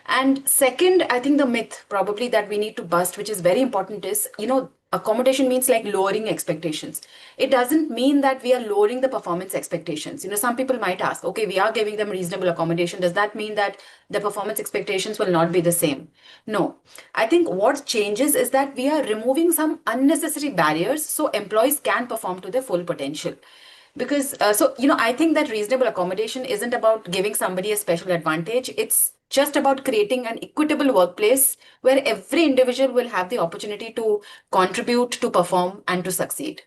And second, I think the myth probably that we need to bust, which is very important, is accommodation means like lowering expectations. It doesn't mean that we are lowering the performance expectations. Some people might ask, okay, we are giving them reasonable accommodation. Does that mean that the performance expectations will not be the same? No. I think what changes is that we are removing some unnecessary barriers so employees can perform to their full potential. Because I think that reasonable accommodation isn't about giving somebody a special advantage. It's just about creating an equitable workplace where every individual will have the opportunity to contribute, to perform, and to succeed.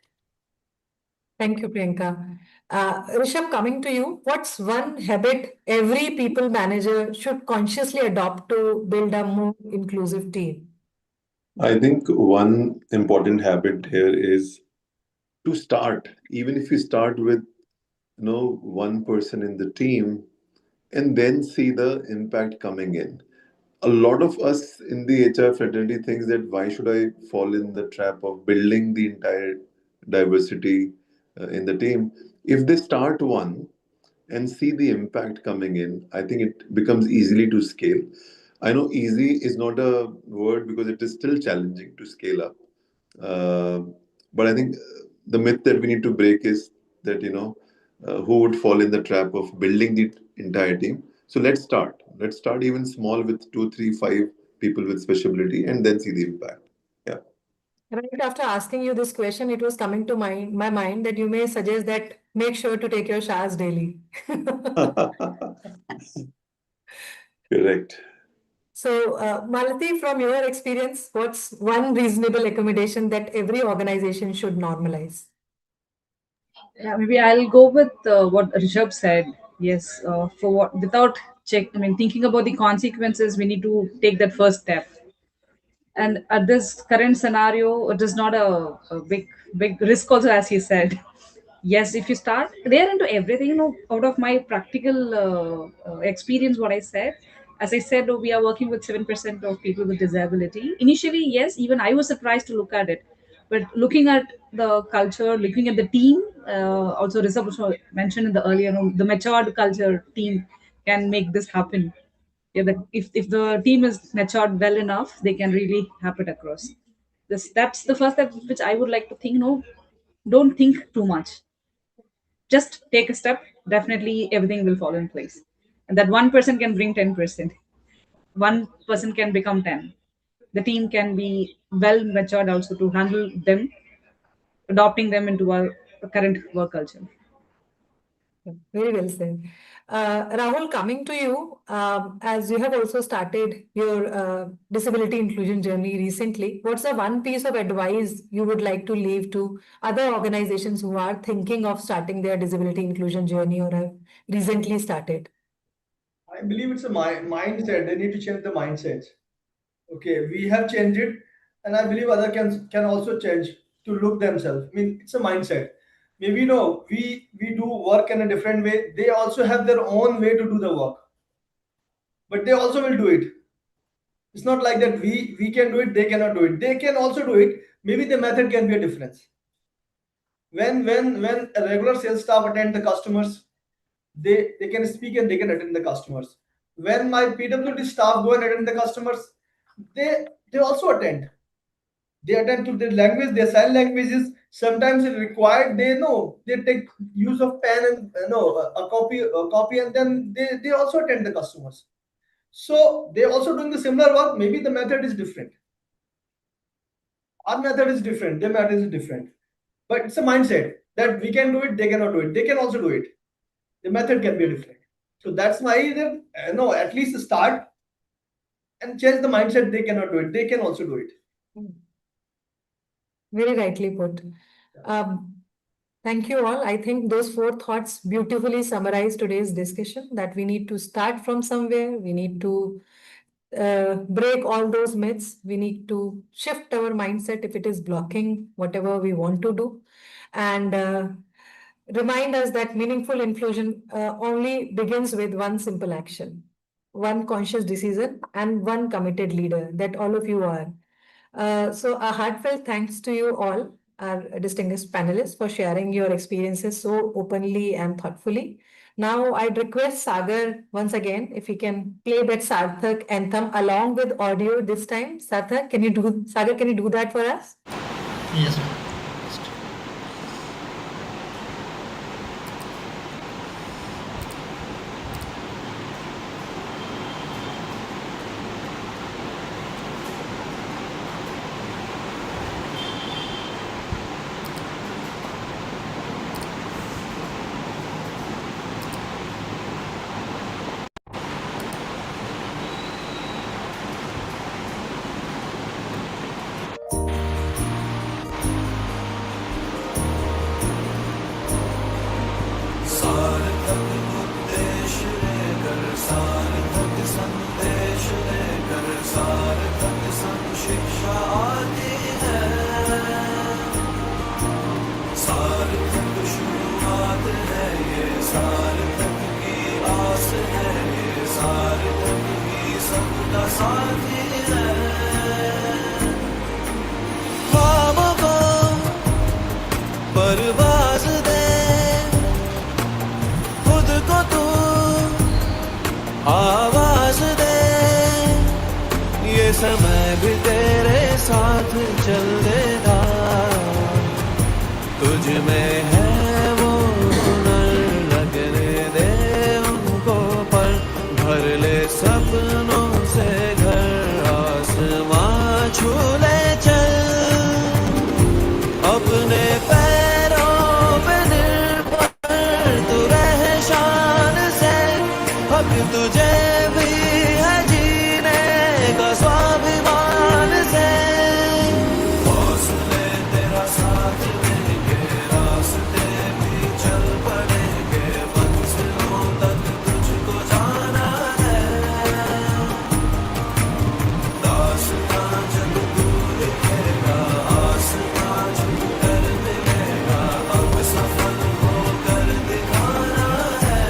Thank you, Priyanka. Rishabh, coming to you, what's one habit every people manager should consciously adopt to build a more inclusive team? I think one important habit here is to start, even if you start with one person in the team and then see the impact coming in. A lot of us in the HR fraternity thinks that why should I fall in the trap of building the entire diversity in the team? If they start one and see the impact coming in, I think it becomes easily to scale. I know easy is not a word because it is still challenging to scale up. Uh, but I think the myth that we need to break is that, who would fall in the trap of building the entire team. So let's start. Let's start even small with two, three, five people with specialty and then see the impact. Yeah. Right after asking you this question, it was coming to my mind that you may suggest that make sure to take your showers daily. Correct. So, Malati, from your experience, what's one reasonable accommodation that every organization should normalize? Yeah, maybe I'll go with what Rishabh said. Yes, for what without check. I mean, thinking about the consequences, we need to take that first step. And at this current scenario, it is not a big risk. Also, as he said, yes, if you start, they're into everything. Out of my practical experience, what I said. As I said, we are working with 7% of people with disability. Initially, yes, even I was surprised to look at it. But looking at the culture, looking at the team, also Rishabh also mentioned in the earlier room, the matured culture team can make this happen. Yeah, if the team is matured well enough, they can really have it across. That's the first step which I would like to think. No, don't think too much. Just take a step. Definitely, everything will fall in place. And that 1% can bring 10%. 1% can become 10. The team can be well matured also to handle them, adopting them into our current work culture. Very well said. Rahul, coming to you, as you have also started your disability inclusion journey recently, what's the one piece of advice you would like to leave to other organizations who are thinking of starting their disability inclusion journey or have recently started? I believe it's a mindset. They need to change the mindset. Okay, we have changed it, and I believe other can also change to look themselves. I mean, it's a mindset. Maybe we do work in a different way. They also have their own way to do the work, but they also will do it. It's not like that we can do it, they cannot do it. They can also do it. Maybe the method can be a difference. When a regular sales staff attend the customers, they can speak and they can attend the customers. When my PWD staff go and attend the customers, they also attend. They attend to their language, their sign languages. Sometimes it required. They know they take use of pen and a copy, and then they also attend the customers. So they also doing the similar work. Maybe the method is different. Our method is different. Their method is different. But it's a mindset that we can do it, they cannot do it. They can also do it. The method can be different. So that's why at least start and change the mindset. They cannot do it. They can also do it. Very rightly put. Thank you all. I think those four thoughts beautifully summarize today's discussion, that we need to start from somewhere. We need to break all those myths. We need to shift our mindset if it is blocking whatever we want to do. And remind us that meaningful inclusion only begins with one simple action, one conscious decision, and one committed leader that all of you are. So a heartfelt thanks to you all, our distinguished panelists, for sharing your experiences so openly and thoughtfully. Now I'd request Sagar once again if he can play that Sarthak anthem along with audio this time. Sarthak, Sagar, can you do that for us? Yes, ma'am. परवाज़ दे खुद को तू आवाज़ दे, ये समय भी तेरे साथ चल देगा। तुझ में है वो हुनर, लगने दे उनको पर, भर ले सपनों से घर, आसमां छू ले चल अपने पैरों पे निर्भर तू रहे शान से, हक तुझे भी है जीने का स्वाभिमान से। हौसले तेरा साथ देंगे, रास्ते भी चल पड़ेंगे, मंजिलों तक तुझको जाना है। दास्तां जब तू लिखेगा, आसमां छू कर मिलेगा, अब सफल होकर दिखाना है।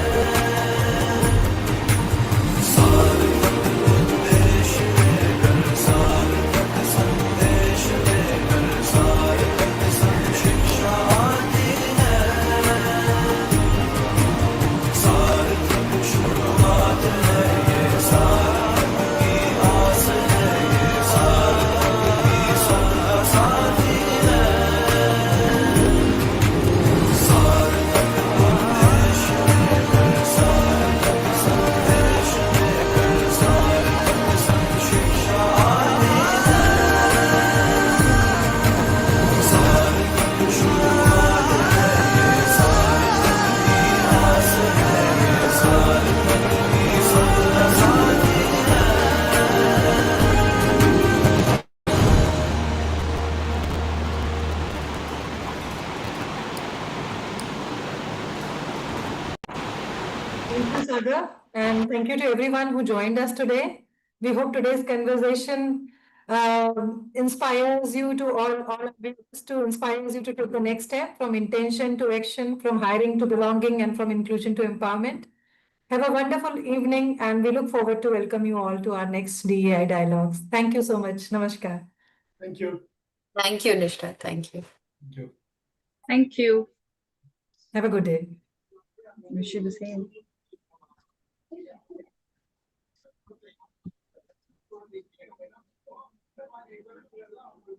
Thank you, Saga, and thank you to everyone who joined us today. We hope today's conversation inspires you to all of this to inspires you to take the next step from intention to action, from hiring to belonging, and from inclusion to empowerment. Have a wonderful evening, and we look forward to welcome you all to our next DEI dialogues. Thank you so much. Namaskar. Thank you. Thank you, Nishta. Thank you. Thank you. Thank you. Have a good day. Wish you the same.